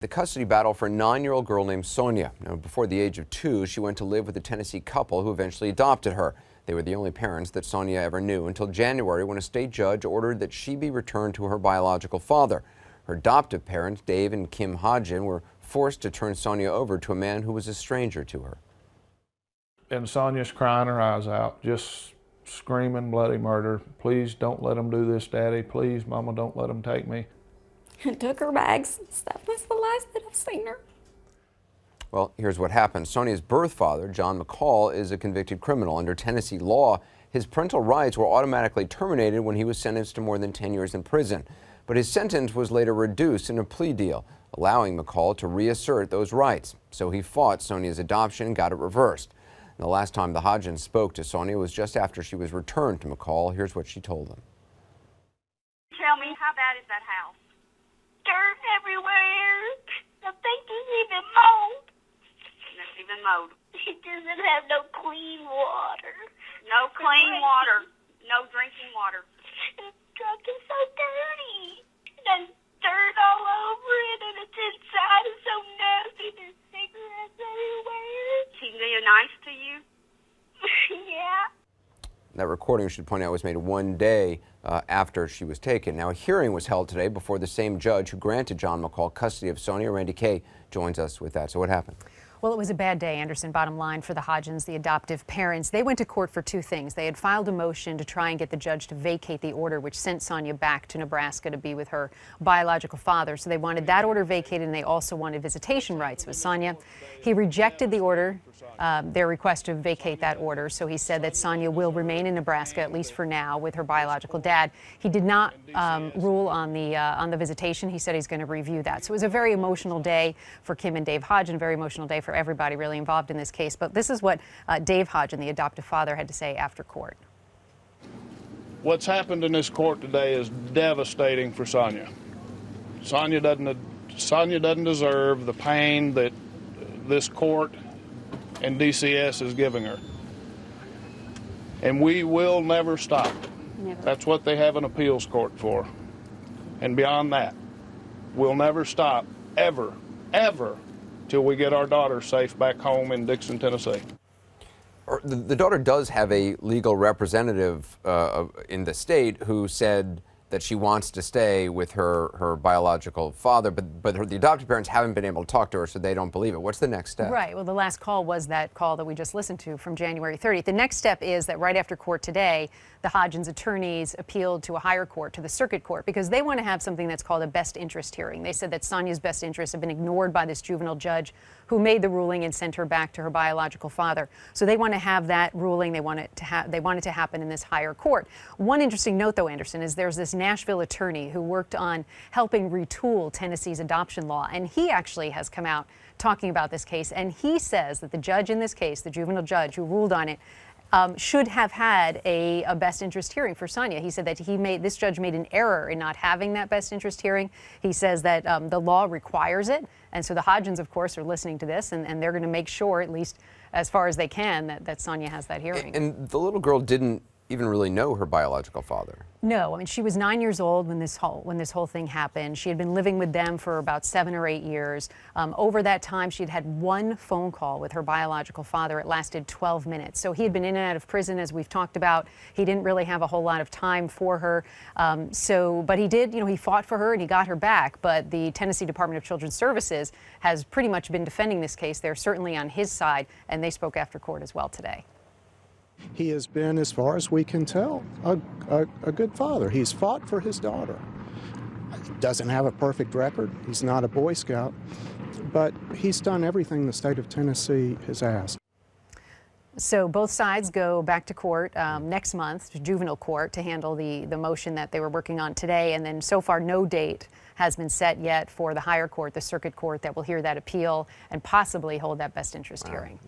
The custody battle for a 9-year-old girl named Sonia. Now, before the age of 2, she went to live with a Tennessee couple who eventually adopted her. They were the only parents that Sonia ever knew until January, when a state judge ordered that she be returned to her biological father. Her adoptive parents, Dave and Kim Hodgen, were forced to turn Sonia over to a man who was a stranger to her. And Sonia's crying her eyes out, just screaming bloody murder. Please don't let them do this, Daddy. Please, Mama, don't let them take me. And took her bags and stuff. That's the last that I've seen her. Well, here's what happened. Sonia's birth father, John McCall, is a convicted criminal. Under Tennessee law, his parental rights were automatically terminated when he was sentenced to more than 10 years in prison. But his sentence was later reduced in a plea deal, allowing McCall to reassert those rights. So he fought Sonia's adoption and got it reversed. The last time the Hodgens spoke to Sonia was just after she was returned to McCall. Here's what she told them. Tell me, how bad is that house? Dirt everywhere. I think there's even mold. There's even mold. It doesn't have no clean water. No clean water. No drinking water. The truck is so dirty. There's dirt all over it, and it's inside is so nasty. There's cigarettes everywhere. He being nice to you? Yeah. That recording, we should point out, was made one day after she was taken. Now, a hearing was held today before the same judge who granted John McCall custody of Sonia. Randy Kay joins us with that. So what happened? Well, it was a bad day, Anderson. Bottom line for the Hodgens, the adoptive parents. They went to court for two things. They had filed a motion to try and get the judge to vacate the order which sent Sonia back to Nebraska to be with her biological father. So they wanted that order vacated, and they also wanted visitation rights with Sonia. He rejected the order, their request to vacate that order. So he said that Sonia will remain in Nebraska, at least for now, with her biological dad. He did not rule on the visitation. He said he's going to review that. So it was a very emotional day for Kim and Dave Hodgen, a very emotional day for everybody really involved in this case. But this is what Dave Hodgen, the adoptive father, had to say after court. What's happened in this court today is devastating for Sonia. Sonia doesn't deserve the pain that this court and DCS is giving her. And we will never stop. Never. That's what they have an appeals court for. And beyond that, we'll never stop, ever, ever, till we get our daughter safe back home in Dixon, Tennessee. The daughter does have a legal representative in the state who said that she wants to stay with her biological father, but the adoptive parents haven't been able to talk to her, so they don't believe it. What's the next step? Right. Well, the last call was that call that we just listened to from January 30th. The next step is that right after court today, the Hodgens attorneys appealed to a higher court, to the circuit court, because they want to have something that's called a best interest hearing. They said that Sonia's best interests have been ignored by this juvenile judge who made the ruling and sent her back to her biological father. So they want to have that ruling. They want it to happen in this higher court. One interesting note, though, Anderson, is there's this Nashville attorney who worked on helping retool Tennessee's adoption law, and he actually has come out talking about this case, and he says that the judge in this case, the juvenile judge who ruled on it, should have had a best interest hearing for Sonia. He said that this judge made an error in not having that best interest hearing. He says that the law requires it, and so the Hodgens, of course, are listening to this, and they're going to make sure, at least as far as they can, that Sonia has that hearing. And the little girl didn't even really know her biological father. No, I mean, she was 9 years old when this whole thing happened. She had been living with them for about 7 or 8 years. Over that time, she'd had one phone call with her biological father. It lasted 12 minutes. So he had been in and out of prison, as we've talked about. He didn't really have a whole lot of time for her. But he did, he fought for her and he got her back. But the Tennessee Department of Children's Services has pretty much been defending this case. They're certainly on his side, and they spoke after court as well today. He has been, as far as we can tell, a good father. He's fought for his daughter. He doesn't have a perfect record. He's not a Boy Scout, but he's done everything the state of Tennessee has asked. So both sides go back to court next month, to juvenile court, to handle the motion that they were working on today. And then so far, no date has been set yet for the higher court, the circuit court, that will hear that appeal and possibly hold that best interest hearing.